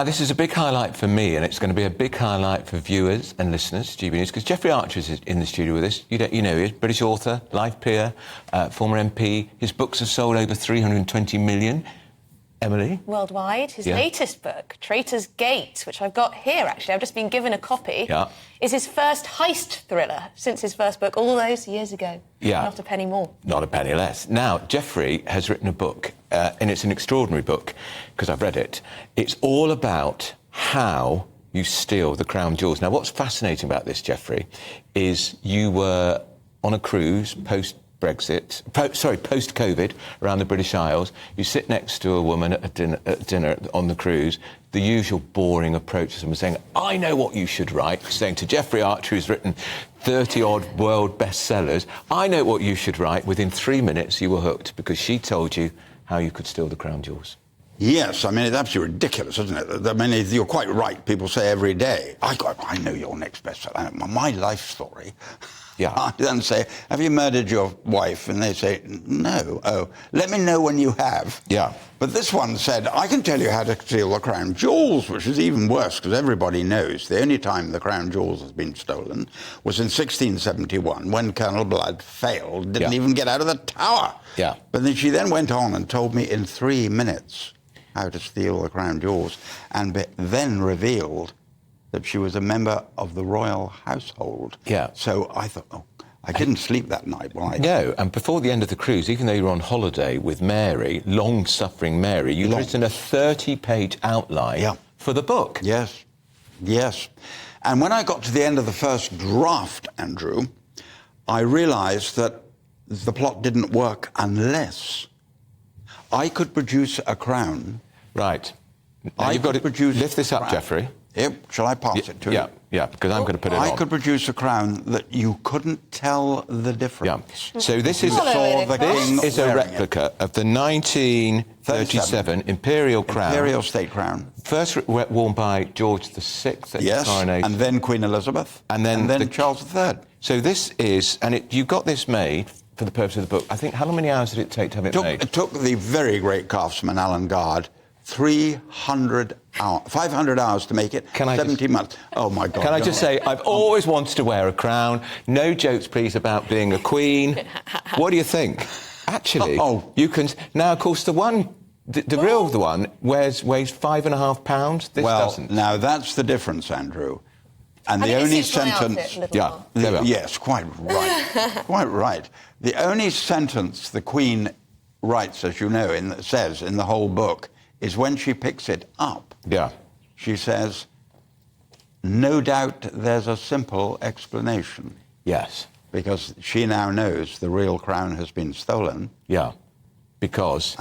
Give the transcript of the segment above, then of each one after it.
This is a big highlight for me, and it's going to be a big highlight for viewers and listeners, GB News, because Jeffrey Archer is in the studio with us. You know, he's British author, life peer, former MP. His books have sold over 320 million. Emily? Worldwide. His latest book, Traitors Gate, which I've got here, actually, I've just been given a copy, is his first heist thriller since his first book all those years ago. Not a penny more. Not a penny less. Now, Jeffrey has written a book, and it's an extraordinary book, because I've read it. It's all about how you steal the crown jewels. Now, what's fascinating about this, Jeffrey, is you were on a cruise post-Brexit, post-COVID, around the British Isles. You sit next to a woman at dinner on the cruise, the usual boring approach to someone saying, I know what you should write, saying to Jeffrey Archer, who's written 30-odd world bestsellers, I know what you should write. Within 3 minutes, you were hooked, because she told you how you could steal the crown jewels. Yes, I mean, it's absolutely ridiculous, isn't it? I mean, you're quite right. People say every day, I know your next bestseller, my life story. I then say, have you murdered your wife? And they say, no. Oh, let me know when you have. But this one said, I can tell you how to steal the crown jewels, which is even worse, because everybody knows the only time the crown jewels has been stolen was in 1671, when Colonel Blood failed, didn't even get out of the tower. But then she then went on and told me in 3 minutes how to steal the crown jewels, and then revealed that she was a member of the royal household. So I thought, I didn't sleep that night. No, and before the end of the cruise, even though you were on holiday with Mary, long-suffering Mary, you'd written a 30-page outline for the book. Yes. And when I got to the end of the first draft, Andrew, I realised that the plot didn't work unless I could produce a crown. Right. Now you've got to lift this up, Jeffrey. Shall I pass it to you? Yeah, because I'm going to put it on. I could produce a crown that you couldn't tell the difference. So this is a replica of the 1937 Imperial Crown. Imperial State Crown. First worn by George VI at his coronation. And then Queen Elizabeth. And then Charles III. So this is, and you got this made for the purpose of the book. I think, how many hours did it take to have it made? It took the very great craftsman, Alan Guard, 500 hours to make it, 70 months. Oh, my God. Can I just say, I've always wanted to wear a crown. No jokes, please, about being a queen. What do you think? Actually, you can... Now, of course, the real one weighs 5.5 pounds. This doesn't. Now, that's the difference, Andrew. And the only sentence... Yes, quite right. Quite right. The only sentence the Queen writes, as you know, says in the whole book, is when she picks it up. She says, no doubt there's a simple explanation. Yes. Because she now knows the real crown has been stolen. Because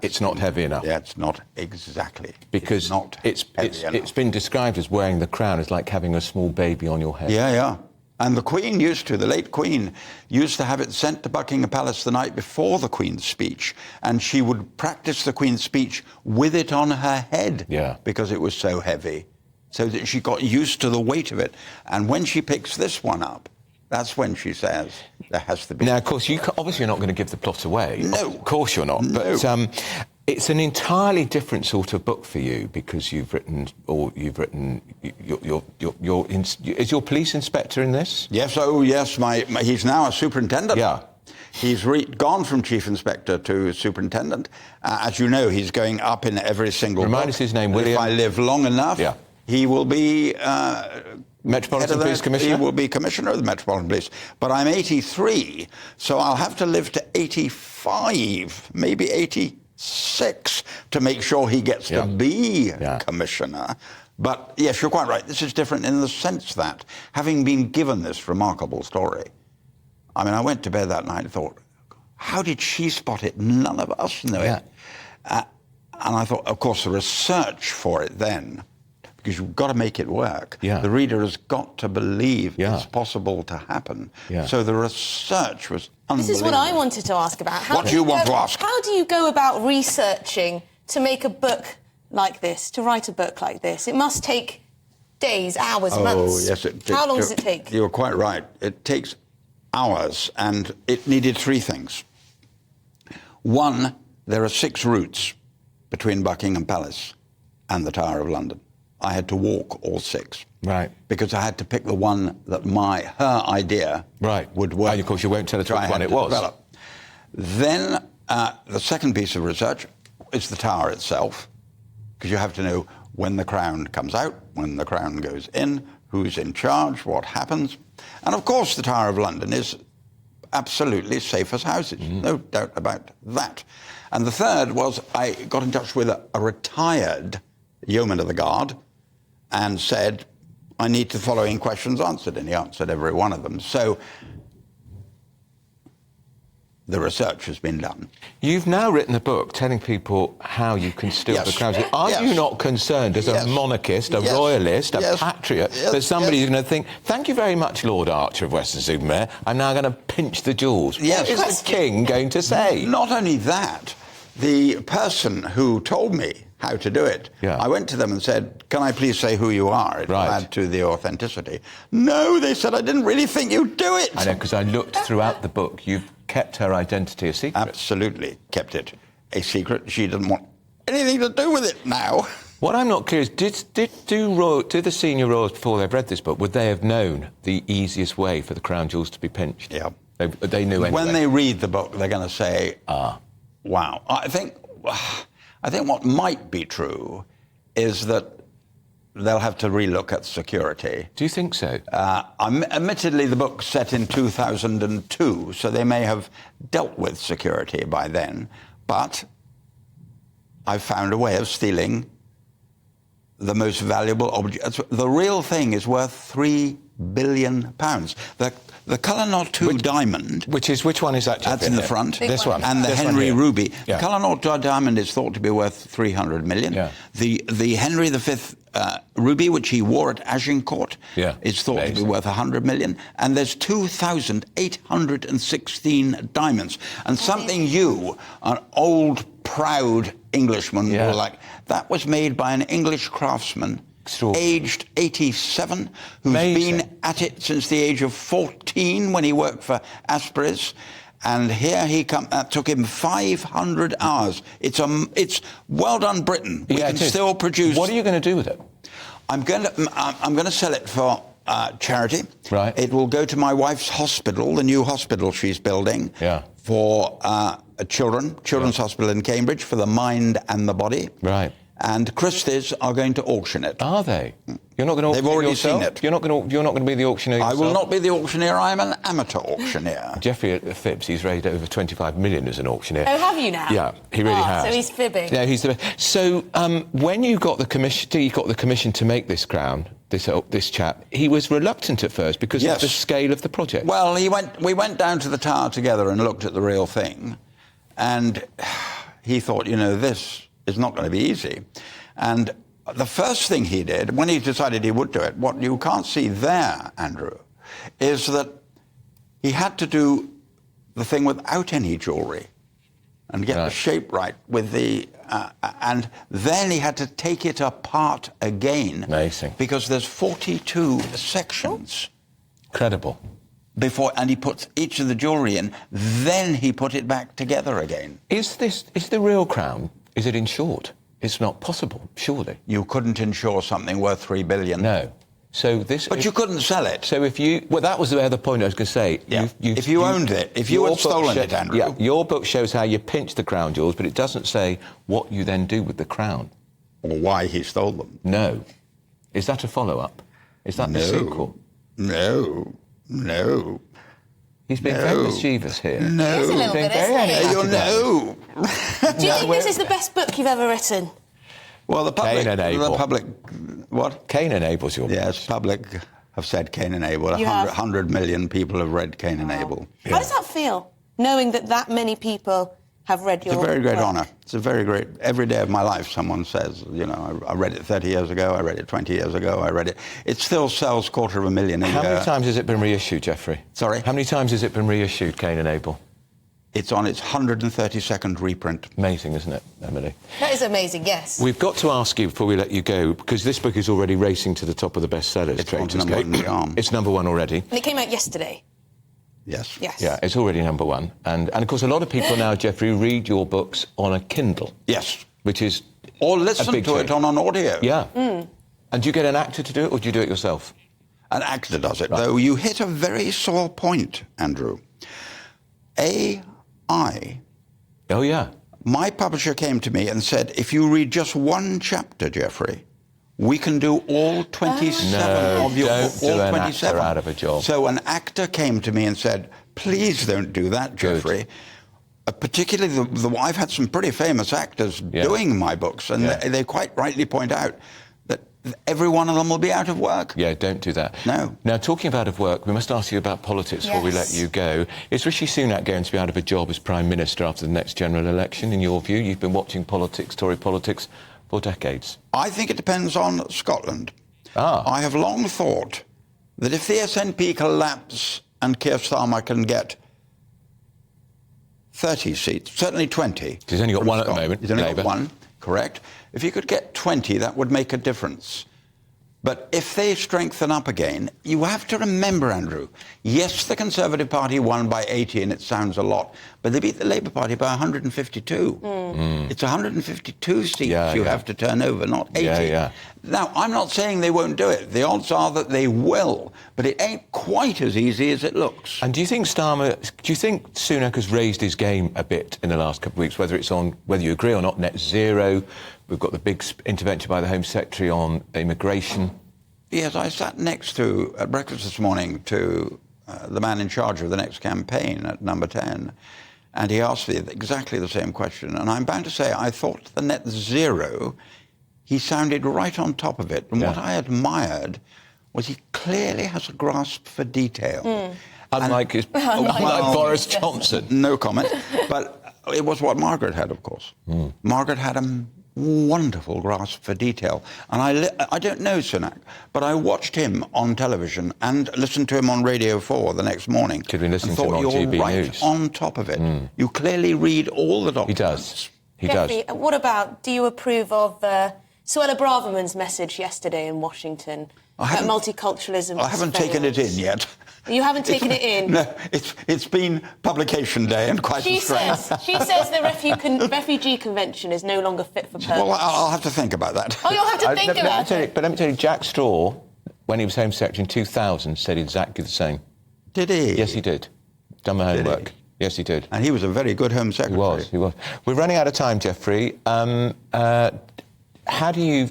it's not heavy enough. It's not exactly. Because it's been described as wearing the crown as like having a small baby on your head. And the Queen the late Queen, used to have it sent to Buckingham Palace the night before the Queen's speech, and she would practice the Queen's speech with it on her head, because it was so heavy, so that she got used to the weight of it. And when she picks this one up, that's when she says there has to be... Now, of course, obviously you're not going to give the plot away. No. Of course you're not. No. But it's an entirely different sort of book for you, because is your police inspector in this? Yes, he's now a superintendent. He's gone from chief inspector to superintendent. As you know, he's going up in every single book. Remind us his name, William. If I live long enough, he will be... Metropolitan Police Commissioner? He will be Commissioner of the Metropolitan Police. But I'm 83, so I'll have to live to 85, maybe 86, to make sure he gets to be Commissioner. But, yes, you're quite right. This is different in the sense that, having been given this remarkable story, I mean, I went to bed that night and thought, how did she spot it? None of us know it. And I thought, of course, the research for it then, because you've got to make it work. The reader has got to believe it's possible to happen. So the research was unbelievable. This is what I wanted to ask about. What do you want to ask? How do you go about researching to make a book like this, to write a book like this? It must take days, hours, months. Yes, how long does it take? You're quite right. It takes hours, and it needed 3 things. One, there are 6 routes between Buckingham Palace and the Tower of London. I had to walk all 6. Right. Because I had to pick the one that her idea would work. And of course you won't tell us which one it was. Develop. Then the second piece of research is the tower itself, because you have to know when the crown comes out, when the crown goes in, who's in charge, what happens. And of course the Tower of London is absolutely safe as houses, no doubt about that. And the third was I got in touch with a retired yeoman of the guard and said, I need the following questions answered, and he answered every one of them. So the research has been done. You've now written a book telling people how you can steal the crown. Are you not concerned as a monarchist, a royalist, a patriot, that somebody's going to think, thank you very much, Lord Archer of Weston-super-Mare, I'm now going to pinch the jewels. What is the king going to say? Not only that, the person who told me how to do it, I went to them and said, can I please say who you are? It will add to the authenticity. No, they said, I didn't really think you'd do it. I know, because I looked throughout the book. You've kept her identity a secret. Absolutely kept it a secret. She doesn't want anything to do with it now. What I'm not clear is, do the senior royals, before they've read this book, would they have known the easiest way for the crown jewels to be pinched? Yeah. They knew anyway. When they read the book, they're going to say, wow. I think what might be true is that they'll have to relook at security. Do you think so? Admittedly, the book's set in 2002, so they may have dealt with security by then. But I've found a way of stealing the most valuable object. The real thing is worth £3 billion. The Cullinan 2 diamond... Which one is that? That's in the front. This one. And the Henry ruby. The Cullinan 2 diamond is thought to be worth 300 million. Yeah. The Henry V ruby, which he wore at Agincourt, is thought to be worth 100 million. And there's 2,816 diamonds. And something you, an old, proud Englishman, were like, that was made by an English craftsman, aged 87, who's been at it since the age of 14 when he worked for Asprey's. And here he comes. That took him 500 hours. It's well done, Britain. We can still produce. What are you going to do with it? I'm going to sell it for charity. Right. It will go to my wife's hospital, the new hospital she's building. For Children's Hospital in Cambridge, for the mind and the body. Right. And Christie's are going to auction it. Are they? You're not going to auction it yourself? They've already seen it. You're not going to be the auctioneer yourself? I will not be the auctioneer. I am an amateur auctioneer. Jeffrey at Phipps, he's raised over 25 million as an auctioneer. Oh, have you now? Yeah, he really has. So he's fibbing. Yeah, he's the best. So when you got the commission to make this crown, this chap, he was reluctant at first because of the scale of the project. Well, we went down to the tower together and looked at the real thing, and he thought, this is not going to be easy. And the first thing he did, when he decided he would do it, what you can't see there, Andrew, is that he had to do the thing without any jewellery and get the shape right with the... and then he had to take it apart again. Amazing. Because there's 42 sections. Incredible. And he puts each of the jewellery in, then he put it back together again. Is the real crown, is it insured? It's not possible, surely. You couldn't insure something worth $3 billion. No. So but you couldn't sell it. So if you... Well, that was the other point I was going to say. Yeah. If you owned it, if you had stolen it, Andrew... Yeah, your book shows how you pinch the crown jewels, but it doesn't say what you then do with the crown. Or why he stole them. No. Is that a follow-up? Is that the sequel? No. He's being very mischievous here. No. He is a little bit, isn't he? No. Do you think this is the best book you've ever written? Well, the public... What? Cain and Abel's your book. Yes, public have said Cain and Abel. 100 million people have read Cain and Abel. Yeah. How does that feel, knowing that many people have read your book? It's a very great honour. It's a very great... Every day of my life, someone says, I read it 30 years ago, I read it 20 years ago, I read it... It still sells 250,000 a year. How many times has it been reissued, Jeffrey? Sorry? How many times has it been reissued, Cain and Abel? It's on its 132nd reprint. Amazing, isn't it, Emily? That is amazing, yes. We've got to ask you before we let you go, because this book is already racing to the top of the bestsellers. It's Traitors Gate. It's number one already. And it came out yesterday. Yes. Yeah, it's already number one. And of course, a lot of people now, Jeffrey, read your books on a Kindle. Yes. Which is Or listen to it on an audio. Yeah. And do you get an actor to do it, or do you do it yourself? An actor does it, though you hit a very sore point, Andrew. AI. Oh, yeah. My publisher came to me and said, if you read just one chapter, Geoffrey, we can do all 27 of your... Don't do an actor out of a job. So an actor came to me and said, please don't do that, Geoffrey. Particularly, I've had some pretty famous actors doing my books, and they quite rightly point out that every one of them will be out of work. Yeah, don't do that. No. Now, talking about out of work, we must ask you about politics before we let you go. Is Rishi Sunak going to be out of a job as Prime Minister after the next general election, in your view? You've been watching politics, Tory politics, for decades. I think it depends on Scotland. I have long thought that if the SNP collapse and Keir Starmer can get 30 seats, certainly 20. He's only got one at the moment. He's only got one, correct. If he could get 20, that would make a difference. But if they strengthen up again, you have to remember, Andrew, yes, the Conservative Party won by 80, and it sounds a lot, but they beat the Labour Party by 152. It's 152 seats you have to turn over, not 80. Now, I'm not saying they won't do it. The odds are that they will, but it ain't quite as easy as it looks. And do you think Sunak has raised his game a bit in the last couple of weeks, whether you agree or not, net zero? We've got the big intervention by the Home Secretary on immigration. Yes, I sat next to, at breakfast this morning, to the man in charge of the next campaign at Number 10, and he asked me exactly the same question. And I'm bound to say, I thought the net zero, he sounded right on top of it. And what I admired was he clearly has a grasp for detail. Unlike Boris Johnson. No comment. But it was what Margaret had, of course. Margaret had a wonderful grasp for detail. And I don't know Sunak, but I watched him on television and listened to him on Radio 4 the next morning. Could we listen and to him thought, on you're GB right News? On top of it. You clearly read all the documents. He does. Geoffrey, what about, do you approve of Suella Braverman's message yesterday in Washington about multiculturalism? I haven't taken it in yet. You haven't taken it in? No, it's been publication day and quite she says the refugee convention is no longer fit for purpose. Well, I'll have to think about that. Oh, you'll have to think about it. But let me tell you, Jack Straw, when he was Home Secretary in 2000, said exactly the same. Did he? Yes, he did. Done my homework. Yes, he did. And he was a very good Home Secretary. He was. We're running out of time, Geoffrey. How do you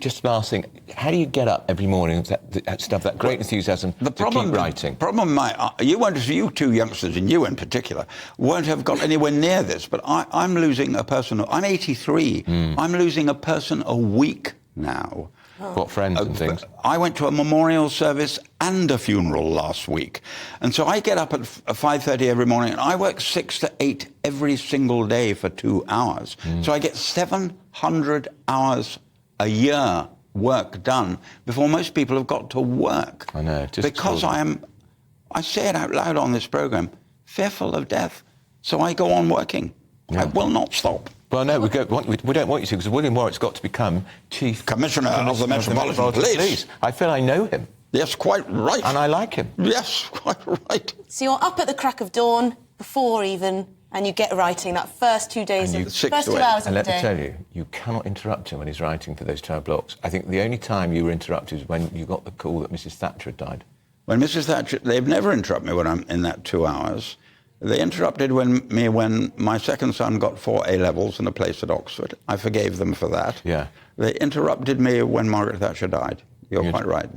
get up every morning with that great enthusiasm to keep writing? The problem, you two youngsters, and you in particular, won't have got anywhere near this, but I'm losing a person. I'm 83. I'm losing a person a week now. What, friends and things? I went to a memorial service and a funeral last week. And so I get up at 5:30 every morning, and I work 6 to 8 every single day for 2 hours. So I get 700 hours a year work done before most people have got to work. I know. Because I say it out loud on this programme, fearful of death. So I go on working. I will not stop. Well, no, we don't want you to, because William Warwick's got to become Chief Commissioner of the Metropolitan Police. I feel I know him. Yes, quite right. And I like him. Yes, quite right. So you're up at the crack of dawn, before even, and you get writing that first 2 days, first 2 hours of the day. And let me tell you, you cannot interrupt him when he's writing for those 12 blocks. I think the only time you were interrupted was when you got the call that Mrs Thatcher had died. When Mrs Thatcher... They've never interrupted me when I'm in that 2 hours. They interrupted me when my second son got 4 A-levels in a place at Oxford. I forgave them for that. Yeah. They interrupted me when Margaret Thatcher died. You're quite right.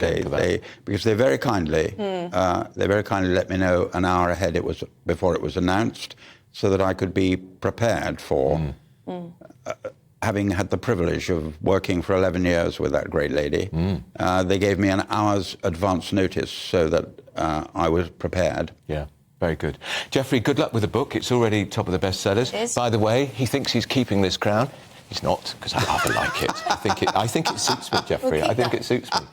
Because they very kindly let me know an hour ahead before it was announced, so that I could be prepared for having had the privilege of working for 11 years with that great lady. They gave me an hour's advance notice so that I was prepared. Yeah. Very good. Geoffrey, good luck with the book. It's already top of the bestsellers. It is. By the way, he thinks he's keeping this crown. He's not, because I rather like it. I think it suits me, Geoffrey. I think it suits me.